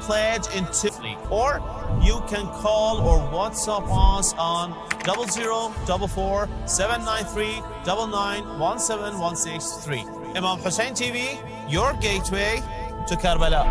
pledge in Tifli, or you can call or WhatsApp us on 0044 793 9917163. Imam Hussein TV, your gateway to Karbala.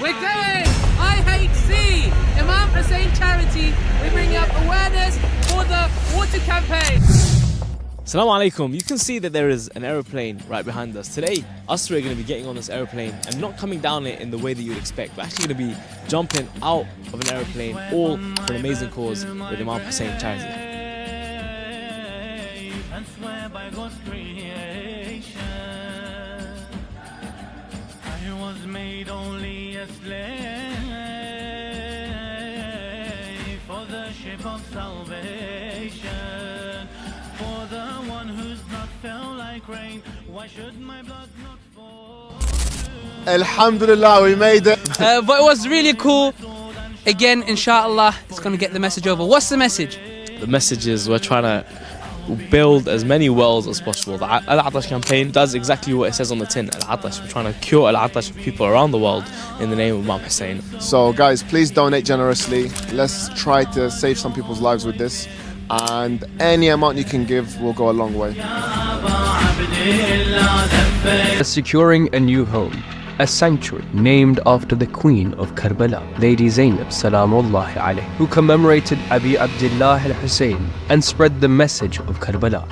We're going! IHC! Imam Hussein Charity. We're bringing up awareness for the water campaign. Assalamu alaikum. You can see that there is an aeroplane right behind us. Today, us three are going to be getting on this aeroplane and not coming down it in the way that you'd expect. We're actually going to be jumping out of an aeroplane, all for an amazing cause with Imam Hussein Charity. Made only a slave for the ship of salvation, for the one who's not fell like rain. Why should my blood not fall? Alhamdulillah, we made it. But it was really cool. Again, inshallah, it's going to get the message over. What's the message? The message is we're trying to build as many wells as possible. The Al-Atash campaign does exactly what it says on the tin. Al-Atash, we're trying to cure Al-Atash for people around the world in the name of Imam Hussein. So guys, please donate generously. Let's try to save some people's lives with this. And any amount you can give will go a long way. Securing a new home, a sanctuary named after the Queen of Karbala, Lady Zainab Salamullahi alayhi, who commemorated Abi Abdullah al-Hussein and spread the message of Karbala.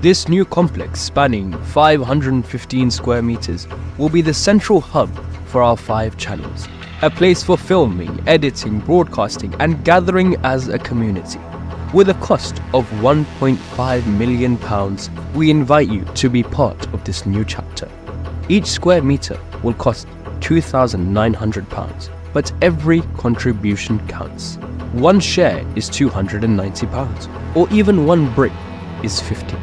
This new complex, spanning 515 square meters, will be the central hub for our 5 channels, a place for filming, editing, broadcasting and gathering as a community. With a cost of £1.5 million, we invite you to be part of this new chapter. Each square meter will cost £2,900, but every contribution counts. One share is £290, or even one brick is £50.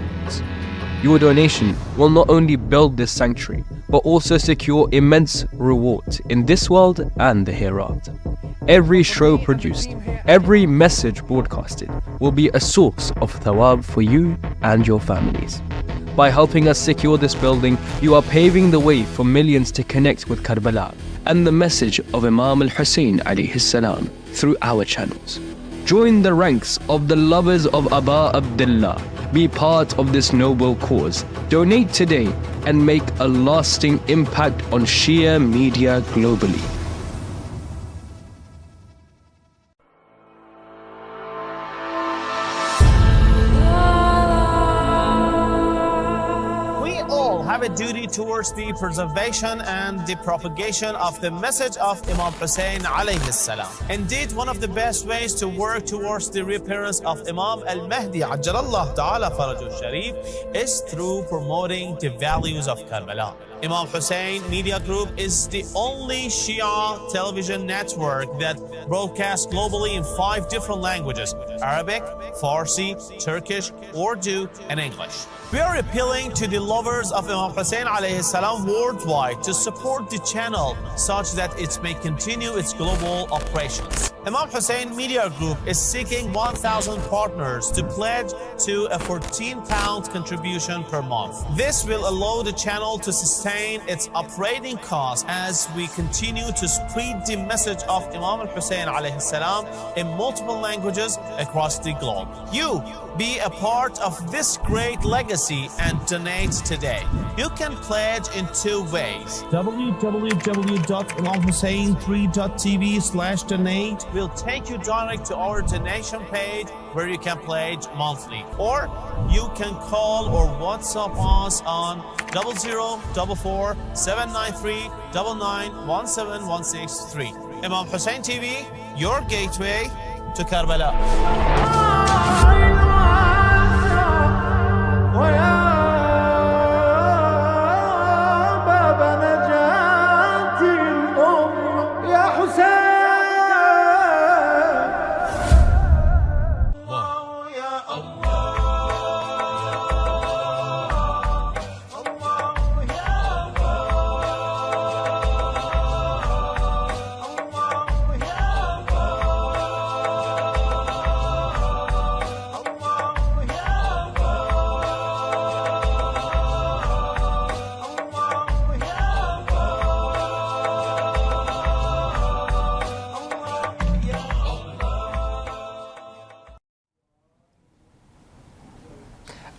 Your donation will not only build this sanctuary, but also secure immense reward in this world and the hereafter. Every show produced, every message broadcasted will be a source of thawab for you and your families. By helping us secure this building, you are paving the way for millions to connect with Karbala and the message of Imam Hussein alayhi salam through our channels. Join the ranks of the lovers of Aba Abdullah. Be part of this noble cause. Donate today and make a lasting impact on Shia media globally. Have a duty towards the preservation and the propagation of the message of Imam Hussein alayhi salam. Indeed, one of the best ways to work towards the reappearance of Imam al-Mahdi ajjalallahu ta'ala farajul sharif is through promoting the values of Karbala. Imam Hussein Media Group is the only Shia television network that broadcasts globally in 5 different languages: Arabic, Farsi, Turkish, Urdu, and English. We are appealing to the lovers of Imam Hussein alayhi salam worldwide to support the channel such that it may continue its global operations. Imam Hussein Media Group is seeking 1,000 partners to pledge to a £14 contribution per month. This will allow the channel to sustain its operating costs as we continue to spread the message of Imam Hussein alayhi salam in multiple languages across the globe. You be a part of this great legacy and donate today. You can pledge in two ways. www.imamhussein3.tv/donate will take you direct to our donation page where you can pledge monthly. Or you can call or WhatsApp us on 0044 793 9917163. Imam Hussein TV, your gateway to Karbala.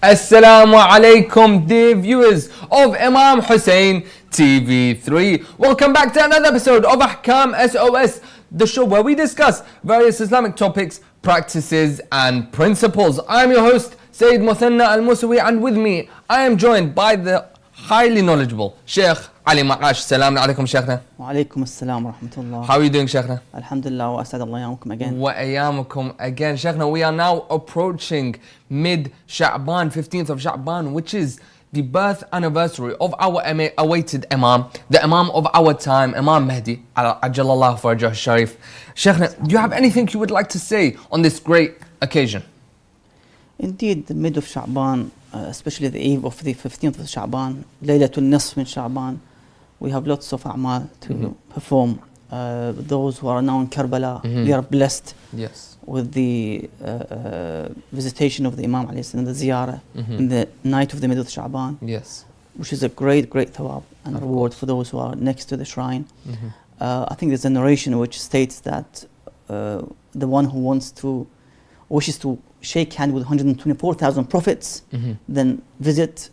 Assalamu alaikum, dear viewers of Imam Hussein TV3. Welcome back to another episode of Ahkam SOS, the show where we discuss various Islamic topics, practices and principles. I am your host, Sayyid Muthanna Al-Musawi, and with me I am joined by the highly knowledgeable Sheikh Ali. Assalamu alaikum, Sheikhna. Wa alaikum assalam wa rahmatullah. How are you doing, Sheikhna? Alhamdulillah wa asad Allah yawmukum again. Wa ayyamukum again. Sheikhna, we are now approaching mid-Sha'ban, 15th of Sha'ban, which is the birth anniversary of our awaited Imam, the Imam of our time, Imam Mahdi, Ajjalallahu Farajah Sharif. Sheikhna, do you have anything you would like to say on this great occasion? Indeed, the mid of Sha'ban, especially the eve of the 15th of Sha'ban, Laylatul Nisf min Sha'ban, we have lots of a'mal to perform. Those who are now in Karbala, they are blessed with the visitation of the Imam alayhi salam, the ziyarah in the night of the middle of Sha'ban, which is a great thawab and reward for those who are next to the shrine. I think there's a narration which states that the one who wishes to shake hand with 124,000 prophets, then visit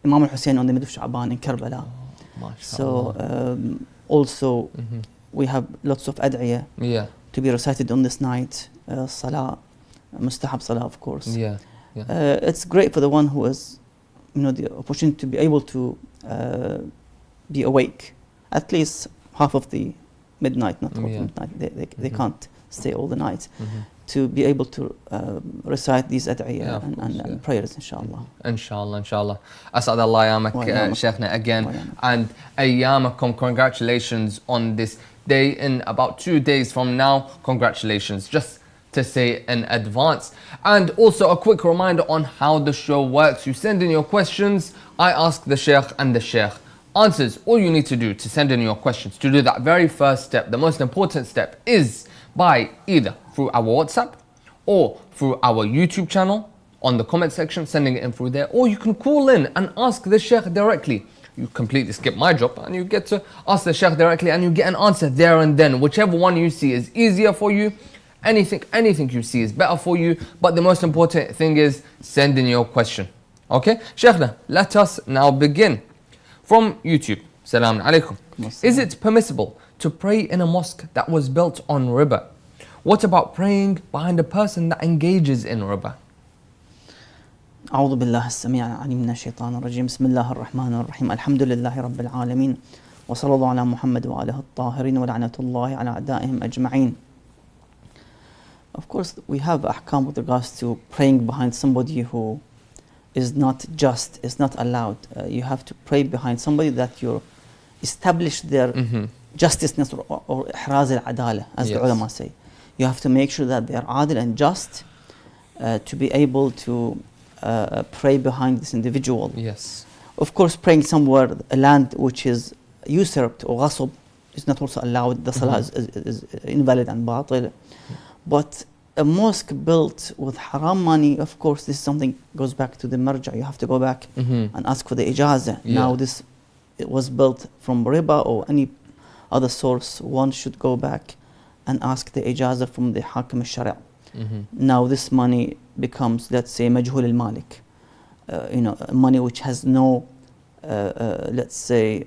Imam al-Hussein on the middle of Sha'ban in Karbala. So also we have lots of ad'iyah to be recited on this night, salah, mustahab salah of course. It's great for the one who has the opportunity to be able to be awake at least half of the midnight, not all midnight, they can't stay all the night, to be able to recite these ad'iyah and prayers, inshallah. Inshallah. Asad Allah yamak, Sheikhna, again. And ayyamakum, congratulations on this day. In about 2 days from now, congratulations, just to say in advance. And also a quick reminder on how the show works. You send in your questions, I ask the Sheikh, and the Sheikh answers. All you need to do to send in your questions, to do that very first step, the most important step, is by either through our WhatsApp or through our YouTube channel on the comment section, sending it in through there, or you can call in and ask the Sheikh directly. You completely skip my job and you get to ask the Sheikh directly and you get an answer there and then. Whichever one you see is easier for you, anything you see is better for you, but the most important thing is send in your question. Okay, Sheikhna, let us now begin. From YouTube, Salaam alaikum. Is it permissible to pray in a mosque that was built on riba? What about praying behind a person that engages in riba? أعوذ بالله السميع العليم من الشيطان الرجيم. بسم الله الرحمن الرحيم. الحمد لله رب العالمين وصلى الله على محمد وآله الطاهرين ولعنة الله على أعدائهم أجمعين. Of course, we have ahkam with regards to praying behind somebody who is not just, is not allowed. You have to pray behind somebody that you establish their justiceness or ihraz al-adala, as the ulama say. You have to make sure that they are adil and just to be able to pray behind this individual. Of course, praying somewhere, a land which is usurped or ghasb, is not also allowed. The salah is invalid and batil. But a mosque built with haram money, of course, this is something goes back to the marājiʿ. You have to go back and ask for the ijazah. Yeah. Now it was built from riba or any other source. One should go back and ask the ijazah from the Ahkam SOS. Now this money becomes, let's say, majhul al-malik. Money which has no, let's say,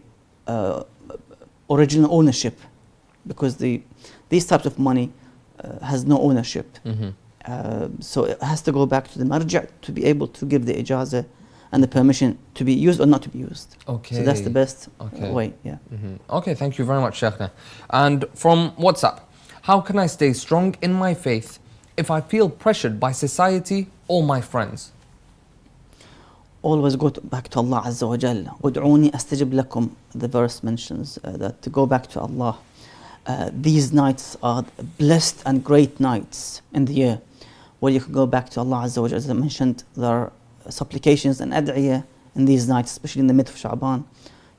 original ownership, because these types of money has no ownership. So it has to go back to the marājiʿ to be able to give the ijazah and the permission to be used or not to be used. Okay. So that's the best way. Yeah. Okay, thank you very much, Sheikhna. And from WhatsApp, how can I stay strong in my faith if I feel pressured by society or my friends? Always go back to Allah Azza wa Jalla. Ud'uni astajib lakum. The verse mentions that to go back to Allah. These nights are blessed and great nights in the year where you can go back to Allah Azza wa Jalla. As I mentioned, there are supplications and ad'iyah in these nights, especially in the mid of Sha'ban.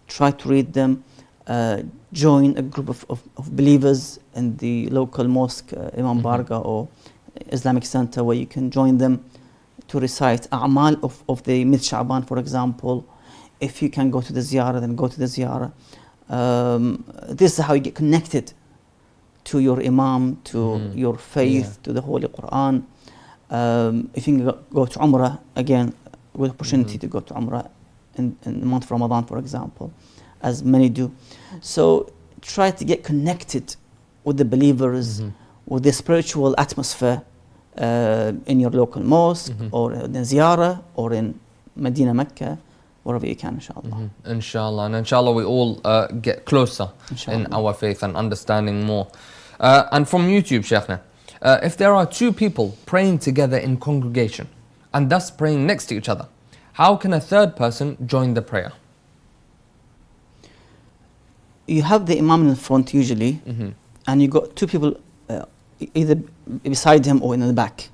Try to read them. Join a group of believers in the local mosque, Imam Barga or Islamic center, where you can join them to recite a'mal of the mid Sha'ban, for example. If you can go to the ziyarah, then go to the ziyarah. This is how you get connected to your imam, to your faith, to the Holy Quran. If you can go to Umrah, again, good opportunity to go to Umrah in the month of Ramadan, for example, as many do. So try to get connected with the believers, with the spiritual atmosphere in your local mosque, or in ziyarah, or in Medina, Mecca, wherever you can, inshallah. Inshallah, and inshallah we all get closer in our faith and understanding more. And from YouTube, Sheikhna, if there are two people praying together in congregation and thus praying next to each other, how can a third person join the prayer? You have the imam in front usually, and you got two people either beside him or in the back.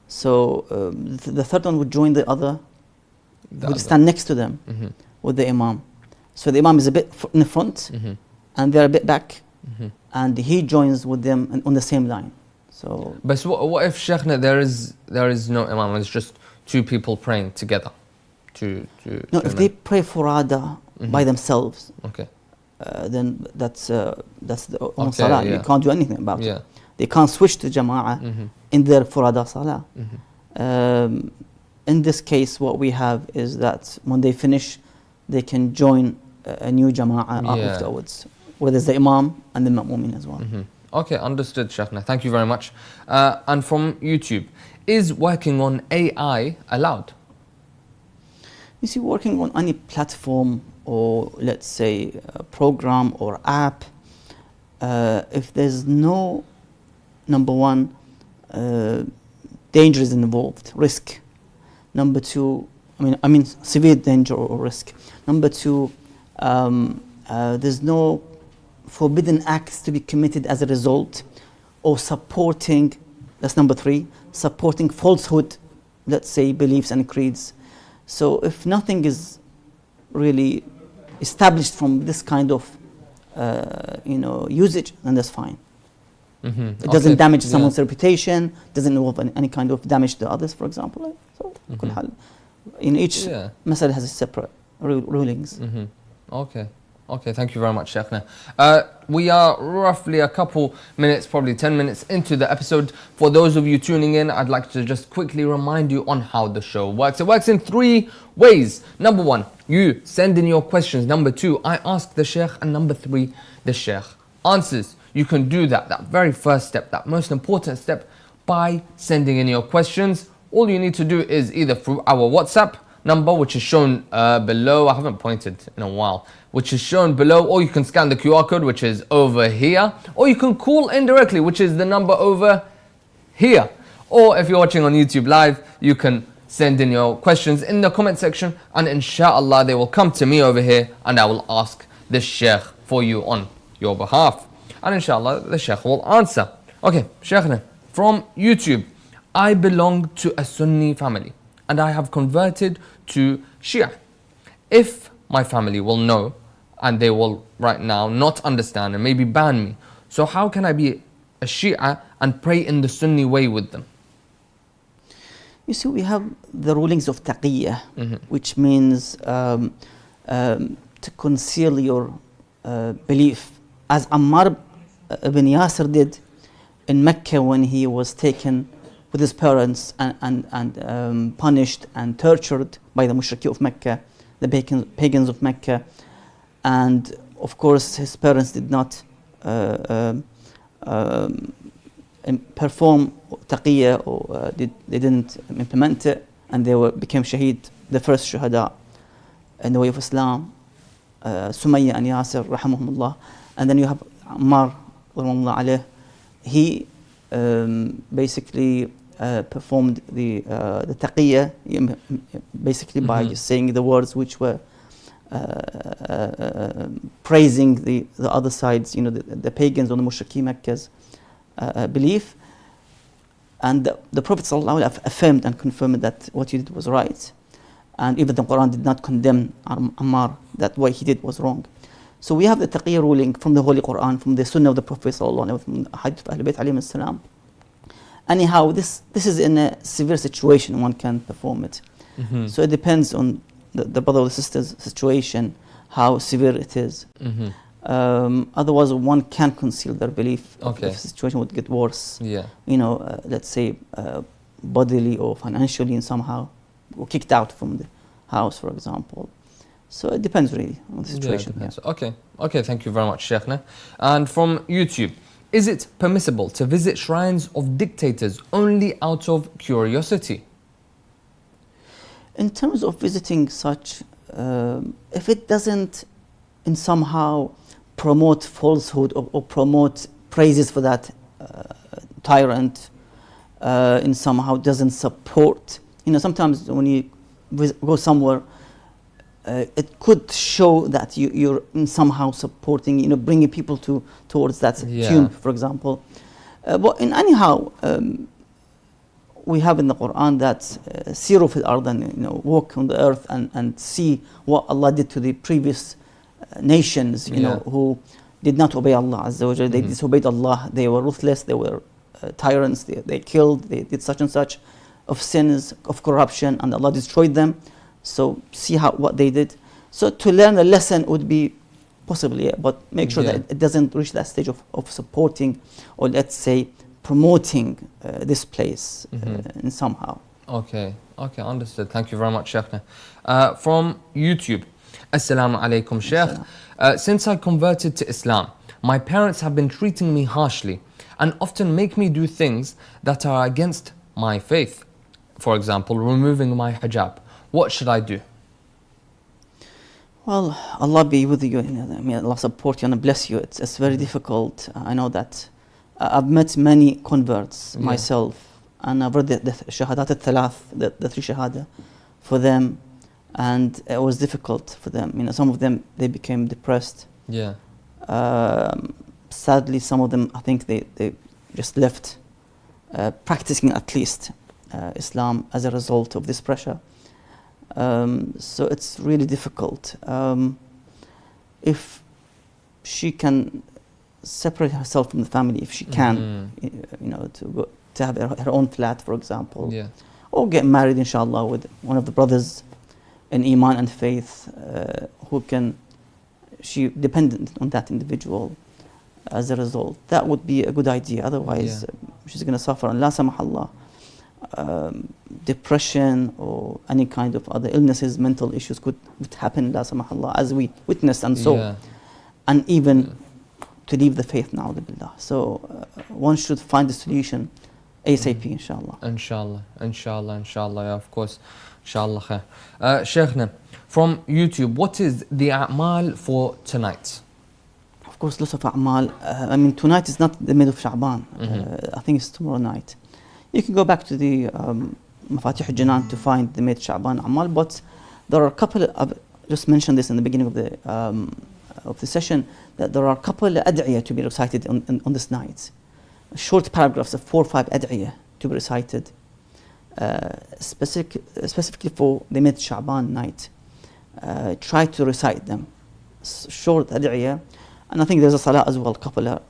So the third one would join the other, would stand next to them with the imam. So the imam is a bit in the front, and they're a bit back, and he joins with them on the same line. So, but what if, Sheikhna, there is no imam, it's just two people praying together? No, if they pray furada by themselves, then that's the own salah. You can't do anything about it. They can't switch to jama'ah in their furada salah. In this case, what we have is that when they finish, they can join a new jama'ah afterwards, where there's the imam and the ma'mumin as well. Okay, understood, Sheikhna. Thank you very much. And from YouTube, is working on AI allowed? You see, working on any platform or, let's say, a program or app, if there's no, number one, danger is involved, risk. Number two, I mean severe danger or risk. Number two, there's no forbidden acts to be committed as a result, or supporting, that's number three, supporting falsehood, let's say, beliefs and creeds. So if nothing is really established from this kind of usage, then that's fine. It doesn't damage someone's reputation, doesn't involve any kind of damage to others, for example. So each masala has a separate rulings. Okay, thank you very much, Sheikhna. We are roughly a couple minutes, probably 10 minutes into the episode. For those of you tuning in, I'd like to just quickly remind you on how the show works. It works in 3 ways. Number 1, you send in your questions. Number 2, I ask the Sheikh. And number 3, the Sheikh answers. You can do that very first step, that most important step, by sending in your questions. All you need to do is either through our WhatsApp number, which is shown below. I haven't pointed in a while, which is shown below, or you can scan the QR code, which is over here, or you can call in directly, which is the number over here. Or if you're watching on YouTube Live, you can send in your questions in the comment section, and inshallah they will come to me over here, and I will ask the Sheikh for you on your behalf, and inshallah the Sheikh will answer. Okay, Sheikhna, from YouTube, I belong to a Sunni family and I have converted to Shia. If my family will know and they will right now not understand and maybe ban me. So how can I be a Shia and pray in the Sunni way with them? You see, we have the rulings of taqiyya, which means to conceal your belief, as Ammar ibn Yasir did in Mecca when he was taken with his parents and punished and tortured by the mushriki of Mecca, the pagans of Mecca. And of course his parents did not perform taqiyya, or they didn't implement it, and they became shaheed, the first shuhada in the way of Islam, Sumayya and Yasir rahimahumullah. And then you have Ammar rahimahullah alayh. He basically performed the taqiyya, basically by just saying the words which were praising the other sides, the pagans or the mushriki Mecca's belief. And the Prophet ﷺ affirmed and confirmed that what he did was right. And even the Quran did not condemn Ammar, that what he did was wrong. So we have the taqiyya ruling from the Holy Quran, from the Sunnah of the Prophet ﷺ, from the Hadith of Ahlul Bayt alayhim as-salam. Anyhow, this is in a severe situation, one can perform it. So it depends on the brother or the sister's situation, how severe it is. Otherwise, one can conceal their belief if the situation would get worse. Let's say bodily or financially, and somehow or kicked out from the house, for example. So it depends really on the situation. Okay, thank you very much, Sheikhna. And from YouTube, is it permissible to visit shrines of dictators only out of curiosity? In terms of visiting such, if it doesn't in somehow promote falsehood or promote praises for that tyrant, in somehow doesn't support, sometimes when you go somewhere, it could show that you're somehow supporting, bringing people towards that tomb, for example. But in anyhow, we have in the Quran that siru fil ard, walk on the earth and see what Allah did to the previous nations, who did not obey Allah Azza wa Jalla. They disobeyed Allah. They were ruthless. They were tyrants. They killed. They did such and such of sins, of corruption, and Allah destroyed them. So see what they did. So to learn a lesson would be possibly, but make sure that it doesn't reach that stage of supporting, or let's say promoting this place in somehow. Okay, understood. Thank you very much, Sheikhna. From YouTube, Assalamu alaikum, Sheikh. Since I converted to Islam, my parents have been treating me harshly and often make me do things that are against my faith. For example, removing my hijab. What should I do? Well, Allah be with you. May Allah support you and bless you. It's very difficult. I know that. I've met many converts myself, and I've read the shahadat al-thalath, the three shahada for them, and it was difficult for them. Some of them, they became depressed. Sadly, some of them, I think they just left practicing at least Islam as a result of this pressure. So it's really difficult. If she can separate herself from the family, if she can, to have her own flat, for example, or get married, inshallah, with one of the brothers in Iman and faith, she dependent on that individual as a result. That would be a good idea. Otherwise, she's going to suffer. And la samahallah, depression or any kind of other illnesses, mental issues would happen, la samahallah, as we witnessed and saw. And even to leave the faith, na'udhu billah. So one should find a solution ASAP, inshallah. Inshallah, of course. Inshallah khair. Sheikhna, from YouTube, what is the a'mal for tonight? Of course, lots of a'mal. Tonight is not the middle of Sha'ban. I think it's tomorrow night. You can go back to the Mafatih al-Jinan to find the mid Sha'ban a'mal, but there are a couple, I've just mentioned this in the beginning of the session, that there are a couple of ad'iyah to be recited on this night. Short paragraphs of 4 or 5 ad'iyah to be recited specifically for the mid Sha'ban night. Try to recite them short ad'iyah, and I think there's a salah as well, couple of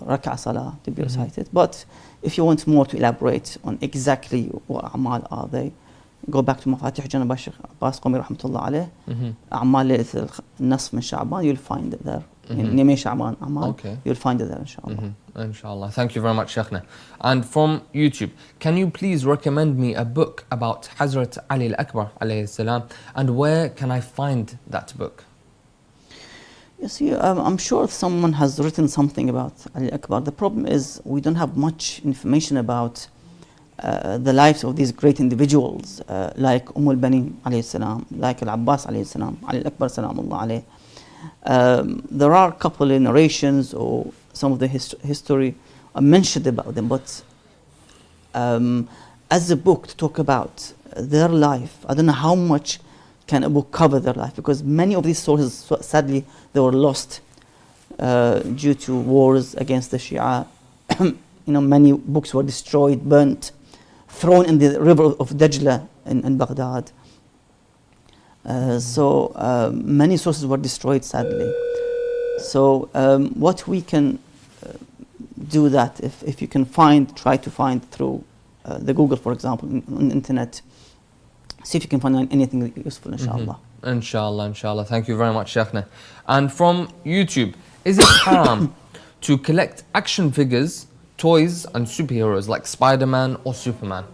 rak'ah salah to be recited. But if you want more to elaborate on exactly what a'mal are they, go back to مفاتيح جنب الشيخ عباس قومي رحمة الله عليه. أعمال ليلة النصف من شعبان, you'll find it there. In Nime Sha'ban Amal, you'll find it there, inshallah. Inshallah. Thank you very much, Sheikhna. And from YouTube, can you please recommend me a book about Hazrat Ali al-Akbar alayhi salam, and where can I find that book? Yes, I'm sure someone has written something about Ali Akbar. The problem is we don't have much information about the lives of these great individuals, like al-Banin alayhi salam, like al-Abbas alayhi salam, Ali Akbar salamullah alayhi. There are a couple of narrations or some of the history mentioned about them, but as a book to talk about their life, I don't know how much can a book cover their life, because many of these sources, sadly, they were lost due to wars against the Shia. Many books were destroyed, burnt, thrown in the river of Dajla in Baghdad. So many sources were destroyed, sadly. So what we can do that, if you can try to find through the Google, for example, on the internet, see if you can find anything useful, inshallah. Inshallah. Thank you very much, Sheikhna. And from YouTube, is it haram to collect action figures, toys and superheroes like Spider-Man or Superman?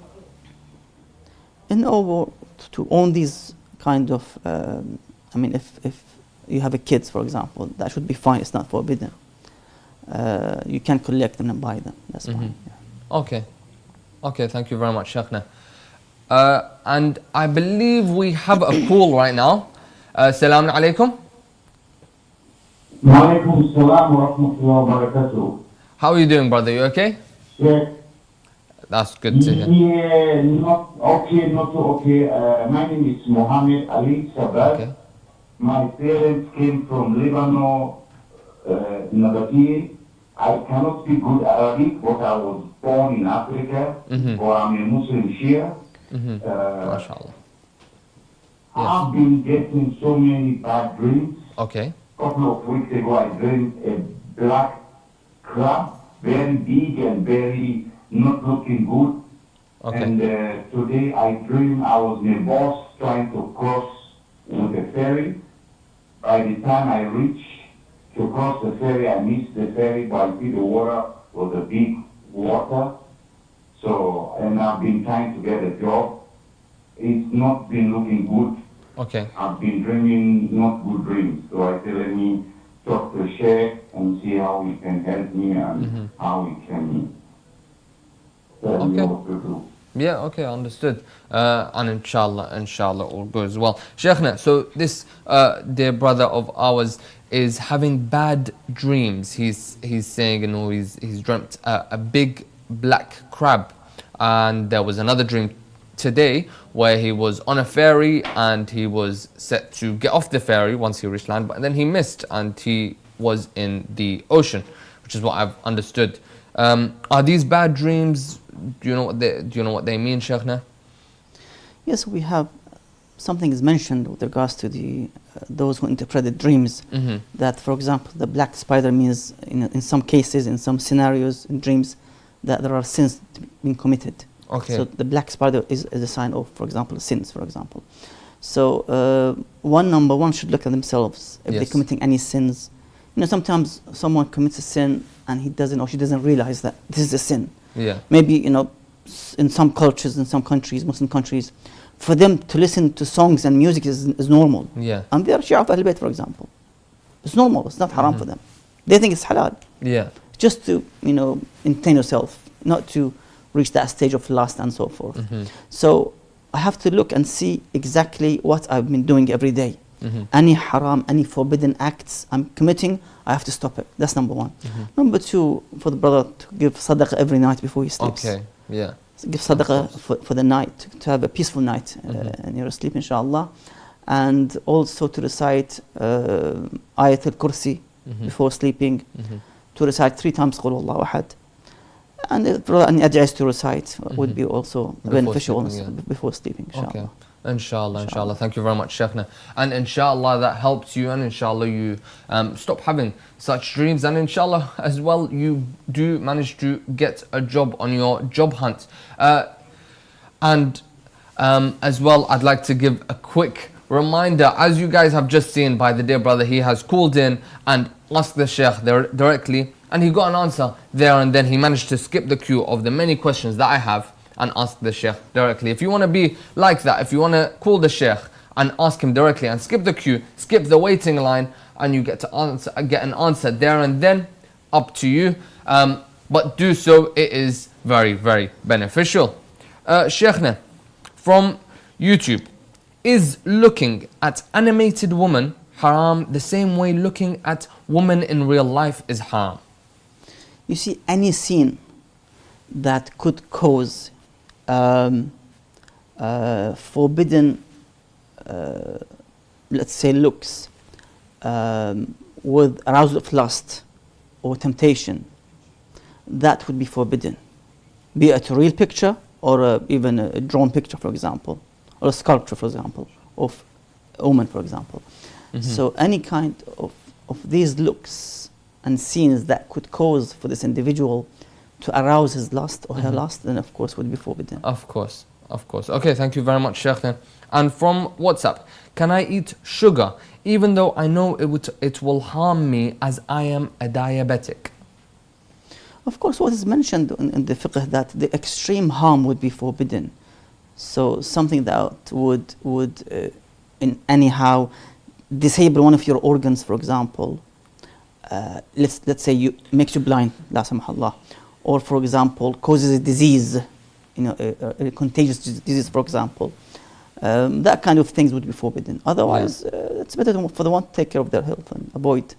In order to own these kind of, if you have a kids, for example, that should be fine. It's not forbidden. You can collect them and buy them. That's fine. Yeah. Okay. Thank you very much, Sheikhna. And I believe we have a call right now. Assalamu alaikum. Wa alaikum assalam wa rahmatullahi wa barakatuh. How are you doing, brother? You okay? Yeah. That's good to hear. Yeah, not so okay. My name is Mohammed Ali Sabah. Okay. My parents came from Lebanon, Nabatea. I cannot speak good Arabic, but I was born in Africa, or I'm a Muslim Shia. MashaAllah. I've been getting so many bad dreams. Okay. A couple of weeks ago, I dreamed a black crab, very big and very not looking good. Okay. And today I dreamed I was in a bus trying to cross with a ferry. By the time I reached to cross the ferry, I missed the ferry, but I see the water was a big water. So, and I've been trying to get a job. It's not been looking good. Okay. I've been dreaming not good dreams. So I said, let me talk to Sheikh and see how he can help me and how he can tell me what to do. Yeah, okay, understood. And inshallah, all goes well. Sheikhna, so this dear brother of ours is having bad dreams. He's saying, he's dreamt a big black crab. And there was another dream today where he was on a ferry and he was set to get off the ferry once he reached land, but then he missed and he was in the ocean, which is what I've understood. Are these bad dreams? Do you know what they mean, Sheikhna? Yes, we have something is mentioned with regards to the those who interpreted dreams. That, for example, the black spider means in some cases, in some scenarios, in dreams, that there are sins being committed. Okay. So the black spider is a sign of, for example, sins, for example. So number one should look at themselves if they're committing any sins. Sometimes someone commits a sin and he doesn't or she doesn't realize that this is a sin. Yeah. Maybe, in some cultures, in some countries, Muslim countries, for them to listen to songs and music is normal. Yeah. And they are Shia of Ahl Bayt, for example. It's normal, it's not haram for them. They think it's halal. Yeah. Just to, entertain yourself, not to reach that stage of lust and so forth. So I have to look and see exactly what I've been doing every day. Any haram, any forbidden acts I'm committing, I have to stop it. That's number one. Number two, for the brother to give sadaqah every night before he sleeps. Okay, yeah. So give sadaqah for the night, to have a peaceful night in your sleep, inshallah. And also to recite Ayat al-Kursi before sleeping, to recite 3 times Qul Huwallahu Ahad. And any advice to recite would be also beneficial before sleeping, inshallah. Okay. Inshallah, inshallah. Thank you very much, Sheikhna. And inshallah that helps you, and inshallah you stop having such dreams, and inshallah as well you do manage to get a job on your job hunt. And as well, I'd like to give a quick reminder, as you guys have just seen by the dear brother, he has called in and asked the Sheikh directly, and he got an answer there and then. He managed to skip the queue of the many questions that I have and ask the Sheikh directly. If you want to be like that, if you want to call the Sheikh and ask him directly and skip the queue, skip the waiting line, and you get an answer there and then, up to you. But do so, it is very, very beneficial. Sheikhna, from YouTube, is looking at animated woman haram the same way looking at woman in real life is haram? You see, any scene that could cause forbidden, let's say, looks with arousal of lust or temptation, that would be forbidden. Be it a real picture or even a drawn picture, for example, or a sculpture, for example, of a woman, for example. So any kind of these looks and scenes that could cause for this individual to arouse his lust or her lust, then of course would be forbidden. Of course, of course. Okay, thank you very much, Sheikhna. And from WhatsApp, can I eat sugar even though I know it will harm me as I am a diabetic? Of course, what is mentioned in the fiqh that the extreme harm would be forbidden. So something that would in anyhow disable one of your organs, for example, let's say makes you blind, la samhallah, or for example causes a disease, a contagious disease, for example. That kind of things would be forbidden. Otherwise, it's better for the one to take care of their health and avoid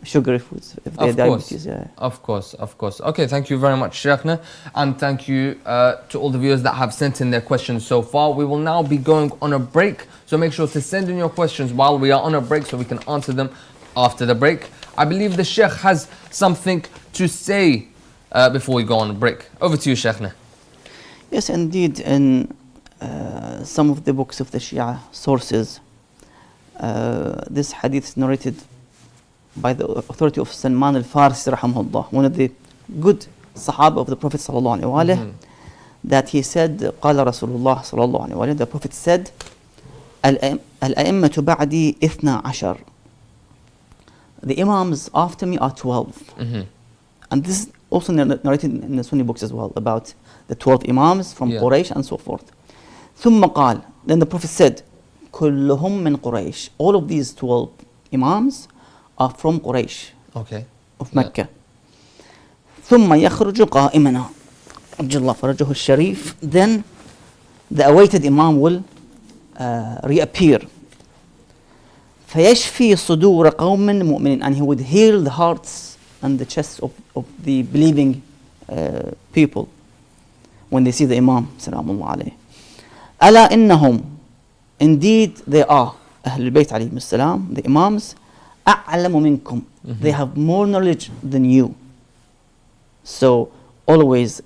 sugary foods if they have diabetes. Of course. Okay, thank you very much, Sheikhna, and thank you to all the viewers that have sent in their questions so far. We will now be going on a break, so make sure to send in your questions while we are on a break so we can answer them after the break. I believe the Sheikh has something to say before we go on a break. Over to you, Sheikhna. Yes, indeed, in some of the books of the Shia sources, this hadith is narrated by the authority of Salman al-Farsi rahimahullah, one of the good Sahaba of the Prophet sallallahu alaihi wasallam, that he said, قال رسول الله صلى الله عليه وسلم, the Prophet said, الأئمة بعدي 12. The Imams after me are 12. And this is also narrated in the Sunni books as well, about the 12 Imams from Quraysh and so forth. ثم قال, then the Prophet said, كلهم من قريش. All of these 12 Imams are from Quraysh, of Mecca. ثم يخرج قائمنا عجل الله فرجه الشريف. Then the awaited Imam will reappear. فيشفي صدور قوم مؤمنين, and he would heal the hearts and the chests of the believing people when they see the Imam salamullah alayhi. ألا إنهم, indeed they are, أهل البيت عليهم السلام, the Imams, أعلم منكم, they have more knowledge than you. So always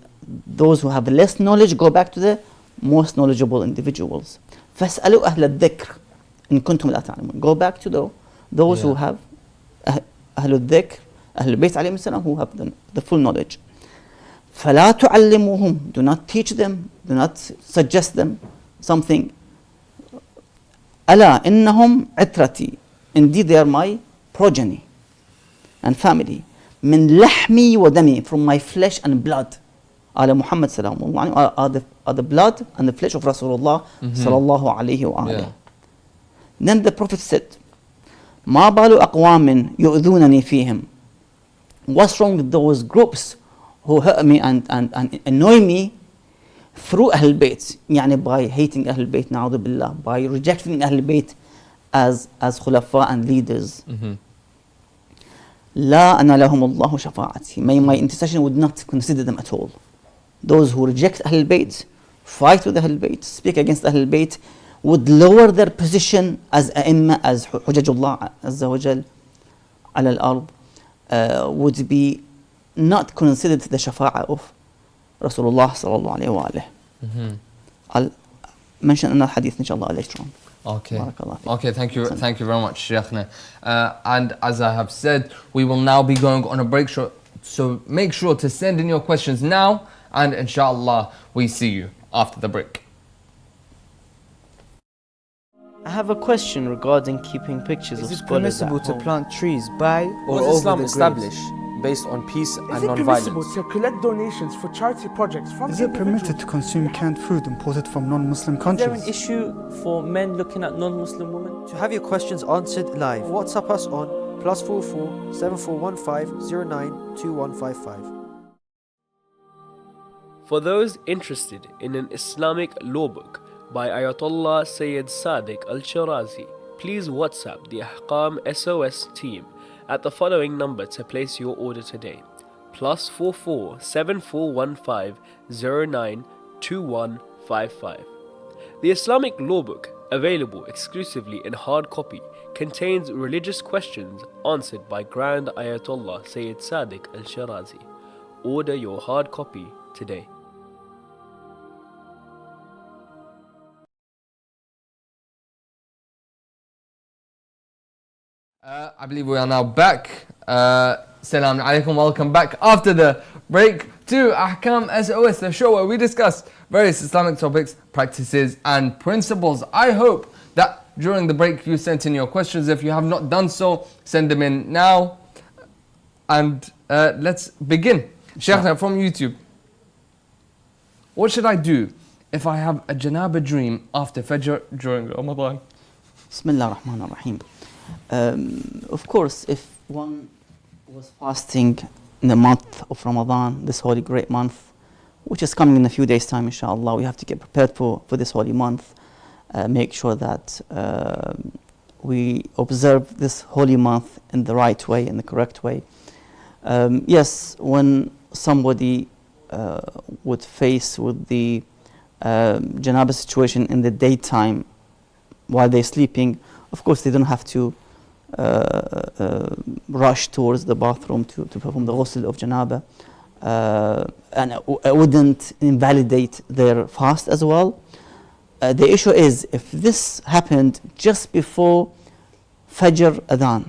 those who have less knowledge go back to the most knowledgeable individuals. فاسألوا أهل الذكر إن كنتم لا تعلمون. Go back to those who have أهل الذكر, أهل البيت عليهم السلام, who have the full knowledge. فلا تعلموهم, do not teach them, do not suggest them something. ألا إنهم عترتي, indeed they are my progeny and family. من لحمي ودمي, from my flesh and blood. على محمد سلام الله are the blood and the flesh of Rasulullah sallallahu alayhi wa alayhi. Then the Prophet said, ما بال أقوام يؤذونني فيهم. What's wrong with those groups who hurt me and annoy me through Ahl Bayt, يعني by hating Ahl Bayt, na'udhu billah, by rejecting Ahl Bayt as khulafa and leaders. لا أنا لهم الله شفاعتي. May my intercession would not consider them at all. Those who reject Ahl Bayt, fight with Ahl Bayt, speak against Ahl Bayt, would lower their position as A'imma, as Hujajullah Azza wa Jal ala al-ard, would be not considered the shafa'a of Rasulullah sallallahu alayhi wa alayhi. mention another hadith inshallah later on. Okay. Barakallah feek. Okay, thank you very much, Sheikhna. And as I have said, we will now be going on a break, so make sure to send in your questions now, and inshallah, we see you after the break. I have a question regarding keeping pictures of Is it scholars permissible at to home. plant trees by or Was over Islam the established graves? based on peace and Is it non-violence? permissible to collect donations for charity projects from Is it permitted to consume canned food imported from non-Muslim Is there countries? an issue for men looking at non-Muslim women? To have your questions answered live, WhatsApp us on +44 7415 092155. For those interested in an Islamic law book by Ayatollah Sayyid Sadiq Al-Shirazi, please WhatsApp the Ahkam SOS team at the following number to place your order today: +44 7415 092155. The Islamic law book, available exclusively in hard copy, contains religious questions answered by Grand Ayatollah Sayyid Sadiq Al-Shirazi. Order your hard copy today. I believe we are now back. Assalamu alaikum, welcome back after the break to Ahkam SOS, the show where we discuss various Islamic topics, practices and principles. I hope that during the break you sent in your questions. If you have not done so, send them in now. And let's begin. Sheikhna from YouTube. What should I do if I have a janaba dream after Fajr during Ramadan? Bismillah ar-Rahman ar-Rahim. Of course, if one was fasting in the month of Ramadan, this holy great month, which is coming in a few days' time, inshallah, we have to get prepared for this holy month. Make sure that we observe this holy month in the right way, in the correct way. Yes, when somebody would face with the janaba situation in the daytime while they're sleeping, of course they don't have to rush towards the bathroom to perform the ghusl of janaba, and it wouldn't invalidate their fast as well. The issue is if this happened just before Fajr Adhan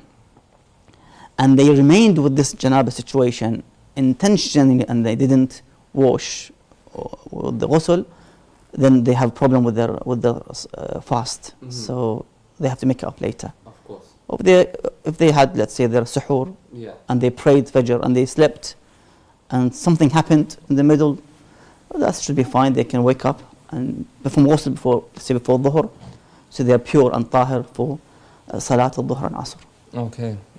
and they remained with this janaba situation intentionally and they didn't wash with the ghusl, then they have problem with their fast. Mm-hmm. So they have to make it up later. Of course. If they had, let's say, their suhoor, Yeah. and they prayed Fajr and they slept and something happened in the middle, well, that should be fine. They can wake up and perform ghusl before dhuhr, so they are pure and tahir for salat al-dhuhr and asr.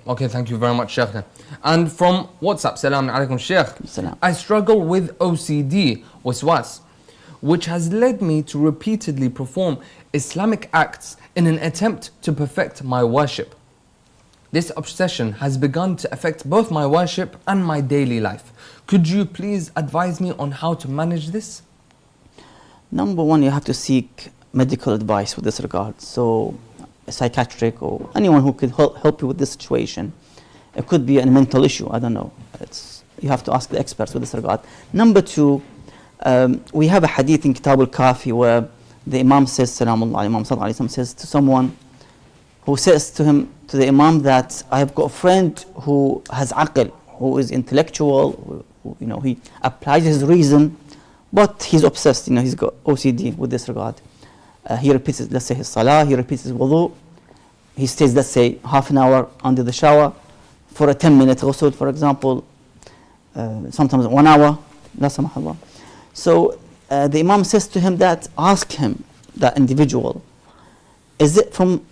Okay, thank you very much, Sheikhna. And from WhatsApp, Salaam alaikum, Sheikh. Salam. I struggle with OCD, waswas, which has led me to repeatedly perform Islamic acts in an attempt to perfect my worship. This obsession has begun to affect both my worship and my daily life. Could you please advise me on how to manage this? Number one, you have to seek medical advice with this regard. So, a psychiatric or anyone who could help you with this situation. It could be a mental issue, I don't know. You have to ask the experts with this regard. Number two, we have a hadith in Kitab al-Kafi where the Imam says, Salamullah, Imam Sallallahu Alaihi Wasallam says to someone who says to the Imam that I have got a friend who has aql, who is intellectual, who, he applies his reason, but he's obsessed, he's got OCD with this regard. He repeats, let's say, his salah, he repeats his wudu, he stays, let's say, half an hour under the shower for a 10-minute ghusl, for example, sometimes 1 hour, la samahallah. So the Imam says to him that, ask him, that individual, is it from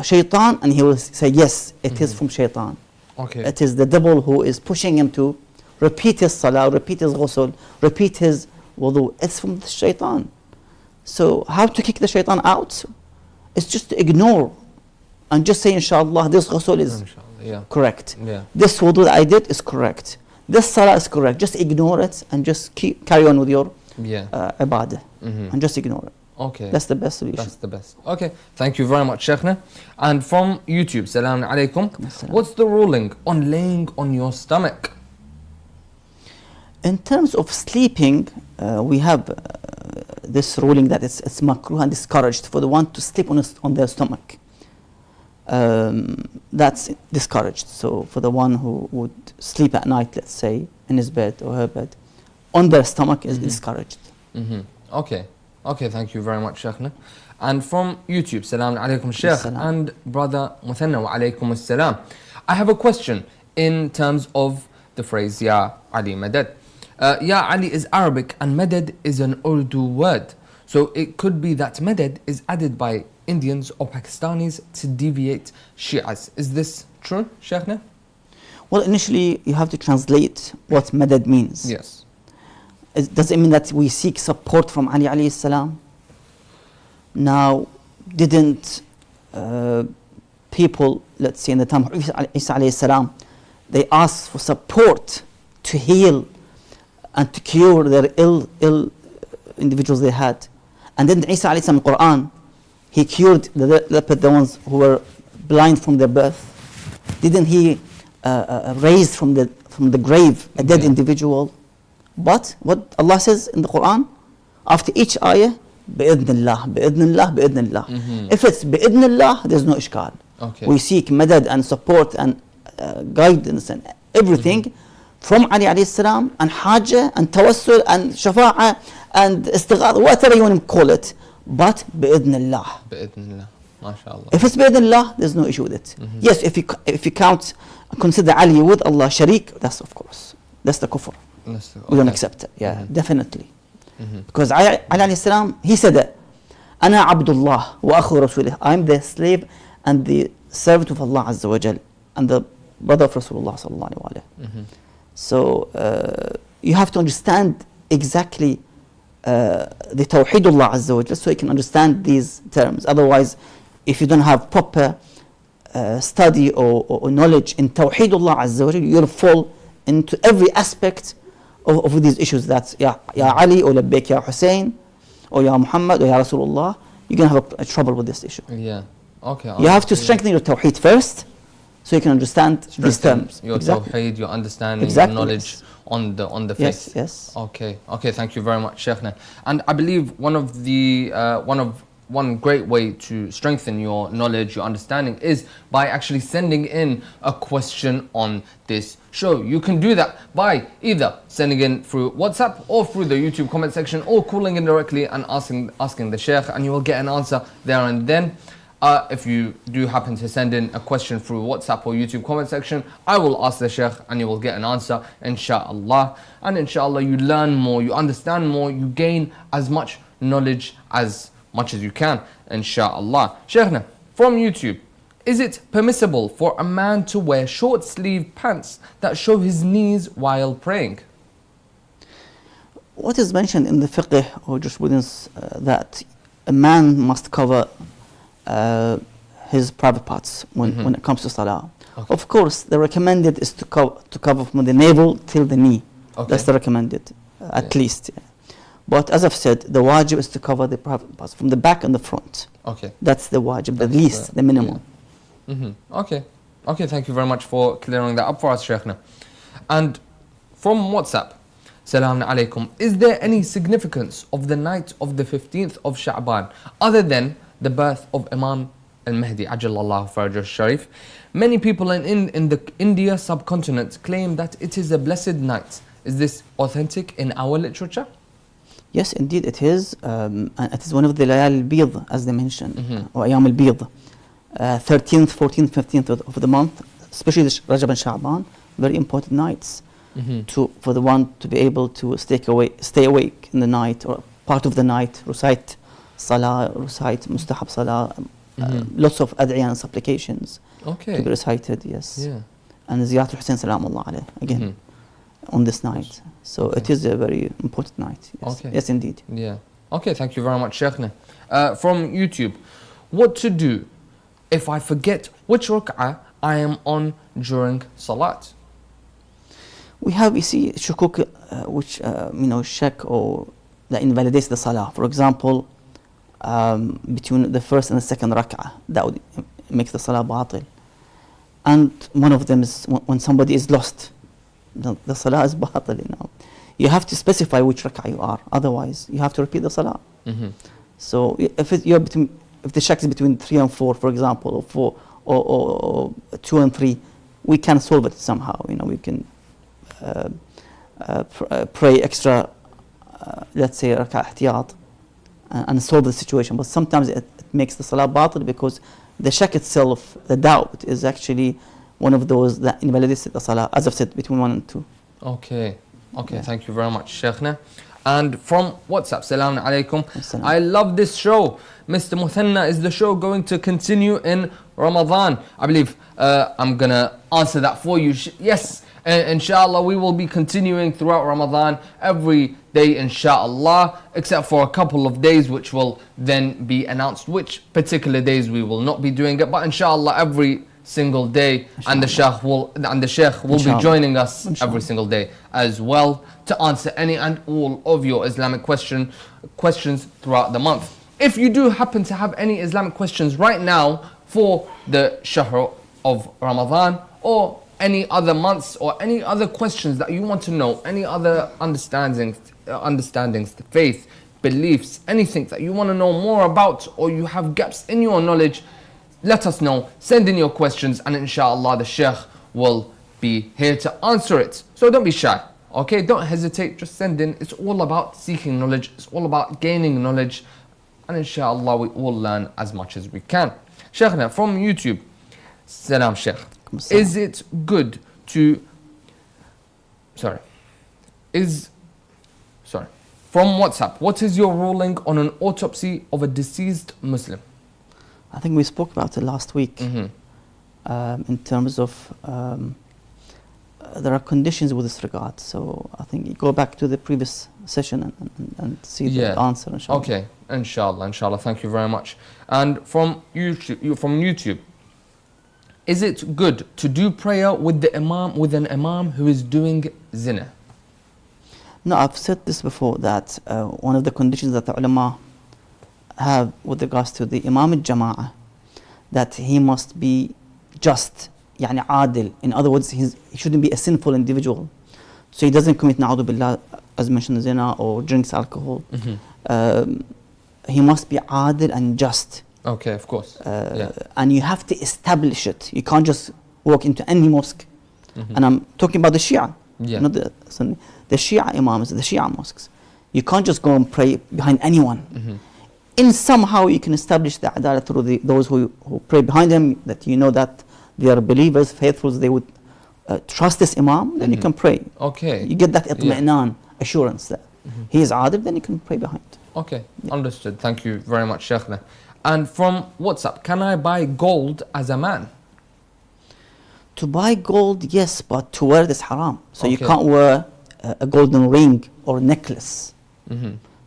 shaitan? And he will say, yes, it is from shaitan. Okay. It is the devil who is pushing him to repeat his salah, repeat his ghusl, repeat his wudu. It's from the shaitan. So how to kick the shaitan out? It's just to ignore and just say, inshallah, this ghusl is correct. Yeah. This wudu that I did is correct. This salah is correct. Just ignore it and just carry on with your ibadah. And just ignore it. Okay. That's the best solution. That's the best. Okay. Thank you very much, Sheikhna. And from YouTube, Salam alaikum. What's the ruling on laying on your stomach? In terms of sleeping, we have this ruling that it's makruh and discouraged for the one to sleep on their stomach. That's discouraged. So for the one who would sleep at night, let's say, in his bed or her bed, on their stomach is discouraged. Okay, thank you very much, Sheikhna. And from YouTube, Salaam alaikum Sheikh and Brother Muthanna wa alaikum assalam. I have a question in terms of the phrase Ya Ali Madad. Ya Ali is Arabic and Madad is an Urdu word. So it could be that Madad is added by Indians or Pakistanis to deviate Shi'as. Is this true, Sheikhna? Well, initially you have to translate what Madad means. Yes. Does it mean that we seek support from Ali alayhi salam? Now, didn't people, let's say in the time of Isa alayhi salam, they asked for support to heal and to cure their ill individuals they had. And then Isa alayhi salam in the Quran, he cured the leopard, the ones who were blind from their birth. Didn't he raise from the grave a dead individual? But what Allah says in the Quran, after each ayah, بإذن الله. If it's بإذن الله, there's no ishkal. We seek madad and support and guidance and everything from Ali alayhi salam, and hajjah and tawassul and shafa'a and istighath, whatever you want to call it, but بإذن الله. MashaAllah. If it's بإذن الله, there's no issue with it. Yes, if you consider Ali with Allah sharik, that's of course, that's the kufr. We don't accept it. Definitely. Because Ali alayhi salam, he said that أنا عبد الله وأخو رسوله. I'm the slave and the servant of Allah Azza wa Jal and the brother of Rasulullah sallallahu alayhi wa alayhi. So you have to understand exactly the Tawheedullah Azza wa Jal so you can understand these terms. Otherwise, if you don't have proper study or knowledge in Tawheedullah Azza wa Jal, you'll fall into every aspect of these issues. That Ya Ali or Labbaik Ya Hussein or Ya Muhammad or Ya Rasulullah, you're going to have a trouble with this issue. You have to strengthen your Tawheed first so you can understand these terms. Your Tawheed, your understanding, your knowledge on the faith. Yes. Okay, thank you very much, Sheikhna. And I believe one great way to strengthen your knowledge, your understanding, is by actually sending in a question on this show. You can do that by either sending in through WhatsApp or through the YouTube comment section, or calling in directly and asking the Sheikh, and you will get an answer there and then. If you do happen to send in a question through WhatsApp or YouTube comment section, I will ask the Sheikh and you will get an answer, inshallah. And inshallah, you learn more, you understand more, you gain as much knowledge as much as you can, inshallah. Sheikhna, from YouTube, is it permissible for a man to wear short sleeve pants that show his knees while praying? What is mentioned in the fiqh or jurisprudence that a man must cover his private parts when it comes to salah. Of course, the recommended is to cover from the navel till the knee. That's the recommended, at least. But as I've said, the wajib is to cover the private parts from the back and the front. That's the wajib, the least, the minimum. Okay, thank you very much for clearing that up for us, Sheikhna. And from WhatsApp, Salaam alaikum, is there any significance of the night of the 15th of Sha'ban other than the birth of Imam al-Mahdi Ajallallahu Farajah Sharif? Many people in the India subcontinent claim that it is a blessed night. Is this authentic in our literature? Yes, indeed it is. And it is one of the Layal al-Bid, as they mentioned, or Ayam al-Bid. 13th, 14th, 15th of the month, especially the Rajab and Sha'ban, very important nights for the one to be able to stay awake in the night or part of the night, recite Salah, recite Mustahab Salah, lots of ad'iyah and supplications to be recited, yes. And Ziyarat al-Hussein Salamullah alayh, again, on this night. So it is a very important night. Yes, yes indeed. Okay, thank you very much, Sheikhna. From YouTube, what to do if I forget which rak'ah I am on during Salat? We have, you see, shukuk, which, shak or that invalidates the Salah. For example, between the first and the second rak'ah, that would make the Salah batil. And one of them is when somebody is lost, the Salah is batil. You have to specify which rak'ah you are, otherwise you have to repeat the Salah. So if the shak is between 3 and 4, for example, or 4 or 2 and 3, we can solve it somehow. We can pray extra, let's say rak'ah ihtiyat, and solve the situation. But sometimes it makes the salah batil because the shak itself, the doubt, is actually one of those that invalidates the salah, as I've said, between 1 and 2. Okay, thank you very much, Sheikhna. And from WhatsApp, Salaam alaikum. I love this show. Mr. Muthanna, is the show going to continue in Ramadan? I believe I'm going to answer that for you. Yes, inshallah, we will be continuing throughout Ramadan every day, inshallah, except for a couple of days which will then be announced which particular days we will not be doing it. But inshallah, every single day, and the Sheikh will be joining us every single day as well to answer any and all of your Islamic questions throughout the month. If you do happen to have any Islamic questions right now for the Shahr of Ramadan, or any other months, or any other questions that you want to know, any other understandings, faith, beliefs, anything that you want to know more about, or you have gaps in your knowledge, let us know. Send in your questions, and inshallah the Sheikh will be here to answer it. So don't be shy, okay? Don't hesitate, just send in. It's all about seeking knowledge, it's all about gaining knowledge, and inshallah we all learn as much as we can. Sheikhna, from YouTube, Salam Sheikh. Is it good to... From WhatsApp, what is your ruling on an autopsy of a deceased Muslim? I think we spoke about it last week. In terms of there are conditions with this regard. So I think you go back to the previous session and see the answer, inshallah. Okay, inshallah. Thank you very much. And from YouTube, is it good to do prayer with an imam who is doing zina? No, I've said this before, that one of the conditions that the ulama have with regards to the Imam al-Jama'ah, that he must be just, يعني عادل. In other words, he shouldn't be a sinful individual. So he doesn't commit na'udhu billah, as mentioned, zina, or drinks alcohol. He must be adil and just. Okay, of course. And you have to establish it. You can't just walk into any mosque. And I'm talking about the Shia, not the Sunni. The Shia imams, the Shia mosques. You can't just go and pray behind anyone. In somehow you can establish the adalah through those who pray behind them, that you know that they are believers, faithfuls, they would trust this imam, then you can pray. Okay. You get that itmi'nan, assurance that he is adil, then you can pray behind. Okay, understood. Thank you very much, Sheikhna. And from WhatsApp, can I buy gold as a man? To buy gold, yes, but to wear it is haram. So you can't wear a golden ring or necklace.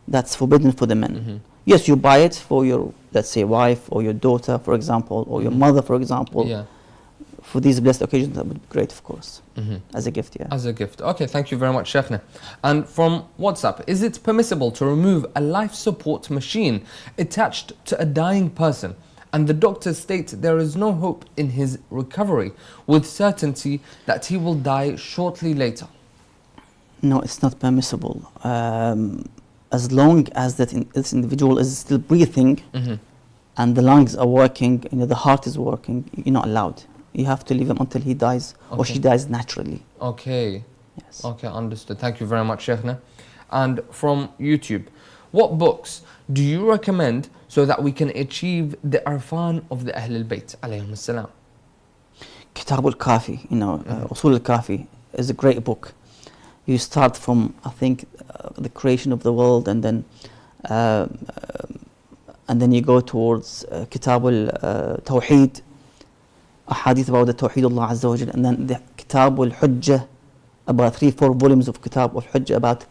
That's forbidden for the men. Yes, you buy it for your, let's say, wife or your daughter, for example, or your mother, for example. For these blessed occasions, that would be great, of course, as a gift. As a gift. Okay, thank you very much, Sheikhna. And from WhatsApp, is it permissible to remove a life support machine attached to a dying person, and the doctors state there is no hope in his recovery, with certainty that he will die shortly later? No, it's not permissible. As long as this individual is still breathing and the lungs are working, the heart is working, you're not allowed. You have to leave him until he dies or she dies naturally. Okay. Yes. Okay, understood. Thank you very much, Sheikhna. And from YouTube, what books do you recommend so that we can achieve the arfan of the Ahl al-Bayt alayhim as-salam? Kitab al-Kafi, Usul al-Kafi is a great book. You start from, I think, the creation of the world, and then you go towards Kitab al-Tawheed, a hadith about the Tawheed Allah Azza wa Jal, and then the Kitab al-Hujjah, about 3-4 volumes of Kitab al-Hujjah about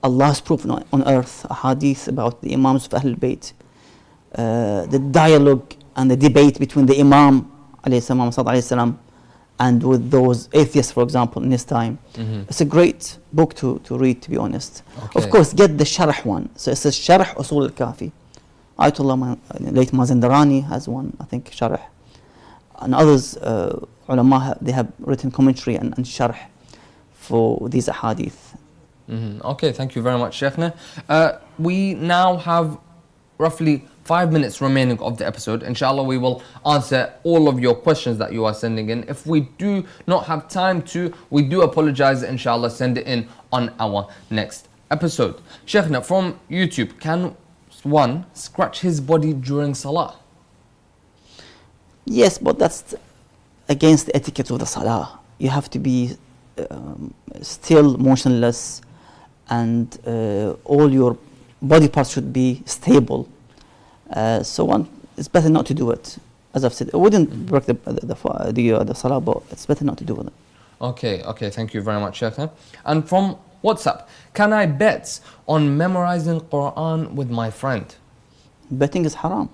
Allah's proof on earth, a hadith about the Imams of Ahl al-Bayt, the dialogue and the debate between the Imam alayhi salam and with those atheists, for example, in his time. It's a great book to read, to be honest. Of course, get the Sharh one. So it's a Sharh Usul al-Kafi. Ayatollah late Mazandarani has one, I think, Sharh. And others, ulama, they have written commentary and Sharh for these ahadith. Okay, thank you very much, Sheikhna. We now have roughly 5 minutes remaining of the episode. Inshallah, we will answer all of your questions that you are sending in. If we do not have time to, we do apologize. Inshallah, send it in on our next episode. Sheikhna, from YouTube, can one scratch his body during salah? Yes, but that's against the etiquette of the salah. You have to be still motionless, and all your body parts should be stable. So it's better not to do it. As I've said, it wouldn't break the salah, but it's better not to do it. Okay, thank you very much, Sheikhna. And from WhatsApp, can I bet on memorizing Quran with my friend? Betting is haram.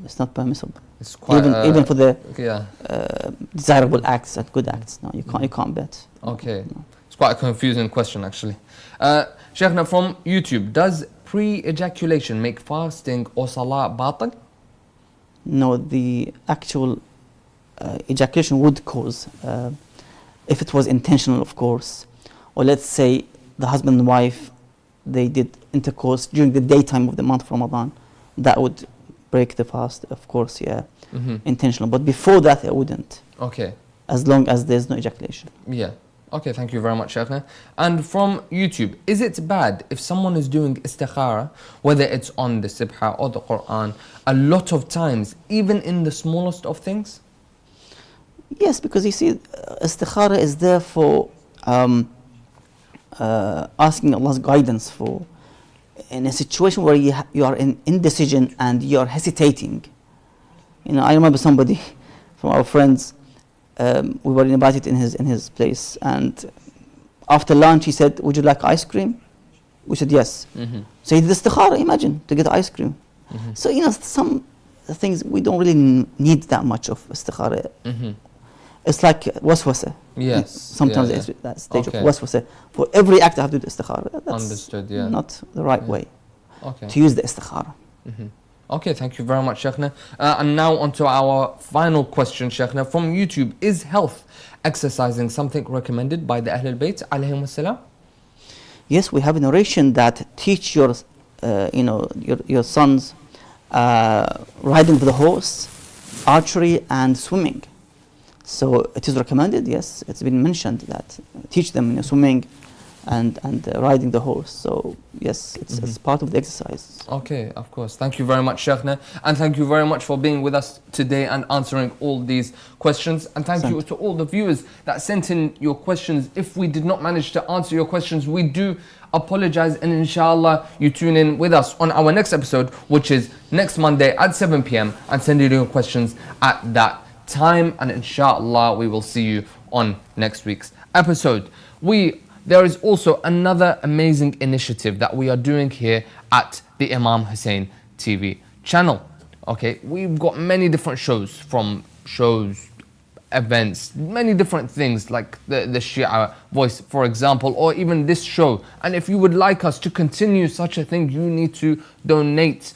It's not permissible. It's quite even for the desirable acts and good acts. No, you can't bet. Okay, it's quite a confusing question actually. Sheikhna, from YouTube, does pre-ejaculation make fasting or salah batil? No, the actual ejaculation would cause, if it was intentional, of course, or let's say the husband and wife, they did intercourse during the daytime of the month of Ramadan, that would break the fast, of course, intentional. But before that, it wouldn't. Okay. As long as there's no ejaculation. Yeah. Okay, thank you very much, Sheikhna. And from YouTube, is it bad if someone is doing istikhara, whether it's on the Sibha or the Quran, a lot of times, even in the smallest of things? Yes, because you see, istikhara is there for asking Allah's guidance for in a situation where you are in indecision and you are hesitating. You know, I remember somebody from our friends. We were invited in his place, and after lunch he said, "Would you like ice cream?" We said yes. So he did istikhara, imagine, to get ice cream. So you know, some things we don't really need that much of istikhara. It's like waswasa. Yes. Sometimes it's that stage of waswasa. For every act I have to do istikhara. That's understood. Yeah. Not the right way to use the istikhara. Okay, thank you very much, Sheikhna. And now on to our final question, Sheikhna. From YouTube, is health exercising something recommended by the Ahlul Bayt alayhim as-salam? Yes, we have a narration that teach your sons riding the horse, archery and swimming. So it is recommended, yes, it's been mentioned that teach them swimming and riding the horse. So yes, it's part of the exercise. Okay, of course. Thank you very much, Sheikhna, and thank you very much for being with us today and answering all these questions. And thank you to all the viewers that sent in your questions. If we did not manage to answer your questions, we do apologize, and inshallah you tune in with us on our next episode, which is next Monday at 7 p.m. and send in your questions at that time, and inshallah we will see you on next week's episode. There is also another amazing initiative that we are doing here at the Imam Hussein TV channel. Okay, we've got many different shows, events, many different things like the Shia Voice, for example, or even this show. And if you would like us to continue such a thing, you need to donate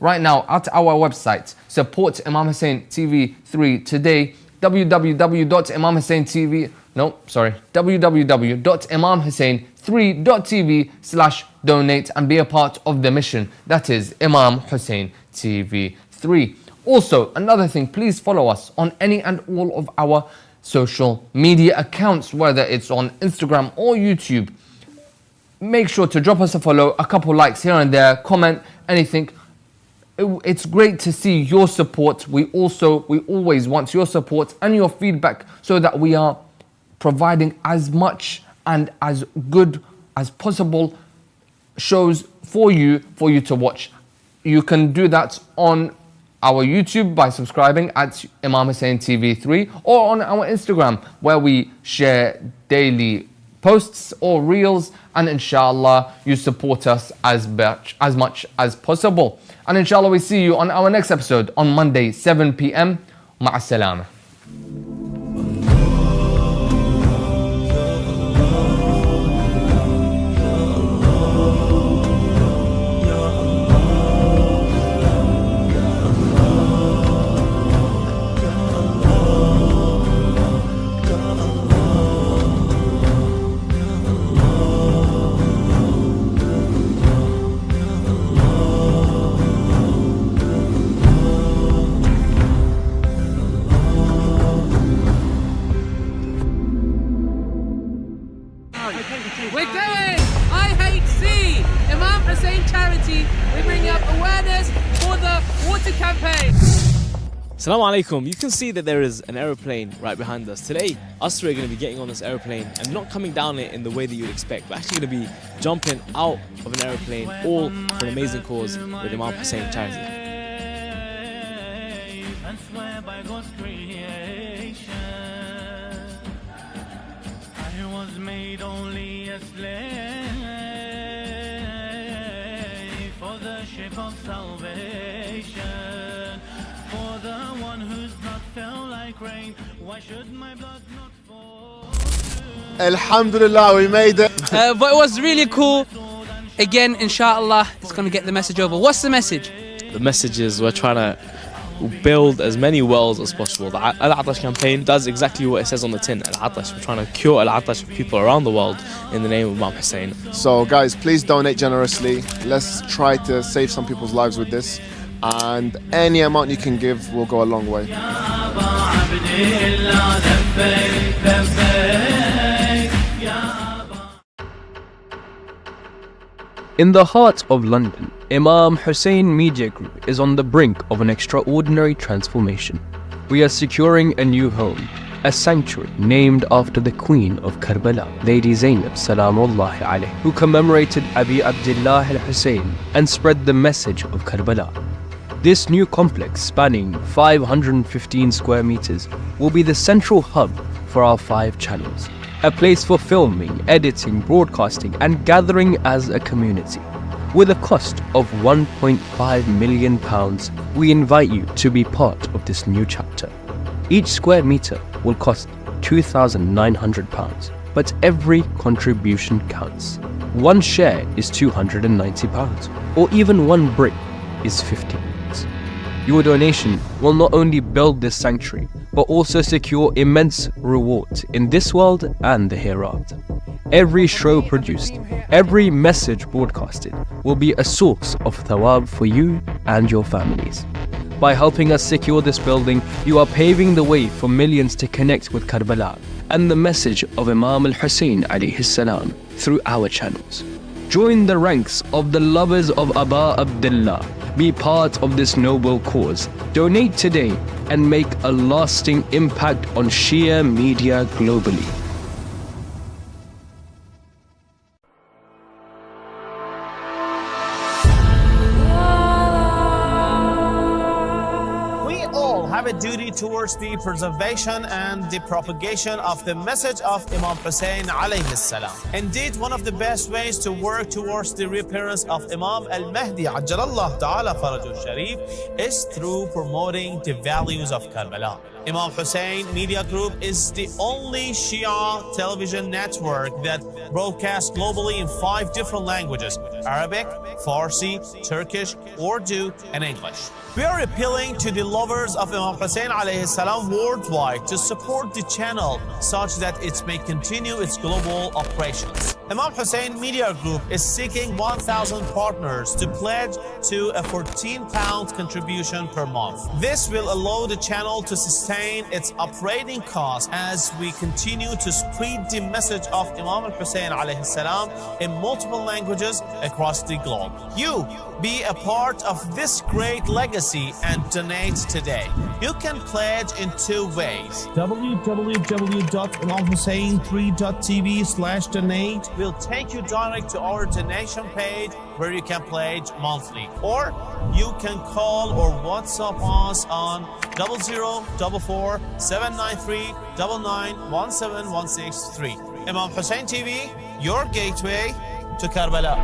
right now at our website. Support Imam Hussein TV 3 today. www.imamhussein3.tv/donate and be a part of the mission. That is Imam Hussein TV 3. Also, another thing, please follow us on any and all of our social media accounts, whether it's on Instagram or YouTube. Make sure to drop us a follow, a couple likes here and there, comment, anything. It's great to see your support. We always want your support and your feedback so that we are providing as much and as good as possible shows for you to watch. You can do that on our YouTube by subscribing at Imam Hussein TV 3, or on our Instagram where we share daily posts or reels, and inshallah you support us as much as possible. And inshallah we see you on our next episode on Monday 7 p.m. Ma'a salama. going! IHC, Imam Hussein Charity, we're bringing up awareness for the water campaign. Assalamu alaikum. You can see that there is an aeroplane right behind us. Today, us three are going to be getting on this aeroplane and not coming down it in the way that you'd expect. We're actually going to be jumping out of an aeroplane, all for an amazing cause with Imam Hussein Charity. And swear by God's creation, I was made only a slave for the ship of salvation, for the one whose blood fell like rain. Why should my blood not fall? Alhamdulillah, we made it. But it was really cool. Again, inshallah, it's going to get the message over. What's the message? The message is we're trying to build as many wells as possible. The Al-Atash campaign does exactly what it says on the tin. Al-Atash, we're trying to cure Al-Atash for people around the world in the name of Imam Hussein. So guys, please donate generously. Let's try to save some people's lives with this. And any amount you can give will go a long way. In the heart of London, Imam Hussein Media Group is on the brink of an extraordinary transformation. We are securing a new home, a sanctuary named after the Queen of Karbala, Lady Zainab Salamullahi alayhi, who commemorated Abi Abdullah al-Hussein and spread the message of Karbala. This new complex, spanning 515 square meters, will be the central hub for our 5 channels. A place for filming, editing, broadcasting and gathering as a community. With a cost of £1.5 million, we invite you to be part of this new chapter. Each square meter will cost £2,900, but every contribution counts. One share is £290, or even one brick is £50. Your donation will not only build this sanctuary, but also secure immense reward in this world and the hereafter. Every show produced, every message broadcasted will be a source of thawab for you and your families. By helping us secure this building, you are paving the way for millions to connect with Karbala and the message of Imam al-Hussein alayhi salam through our channels. Join the ranks of the lovers of Aba Abdullah. Be part of this noble cause. Donate today and make a lasting impact on Shia media globally. We all have a duty towards the preservation and the propagation of the message of Imam Hussein alayhi salam. Indeed, one of the best ways to work towards the reappearance of Imam al-Mahdi ajjalallahu ta'ala farajul sharif is through promoting the values of Karbala. Imam Hussein Media Group is the only Shia television network that broadcasts globally in 5 different languages: Arabic, Farsi, Turkish, Urdu, and English. We are appealing to the lovers of Imam Hussein alayhi salam worldwide to support the channel such that it may continue its global operations. Imam Hussein Media Group is seeking 1,000 partners to pledge to a £14 contribution per month. This will allow the channel to sustain its operating costs as we continue to spread the message of Imam Hussein alayhi salam in multiple languages across the globe. You be a part of this great legacy and donate today. You can pledge in 2 ways. www.imamhussein3.tv/donate will take you direct to our donation page where you can pledge monthly. Or you can call or WhatsApp us on 0044 793 9917163. Imam Hussein TV, your gateway to Karbala.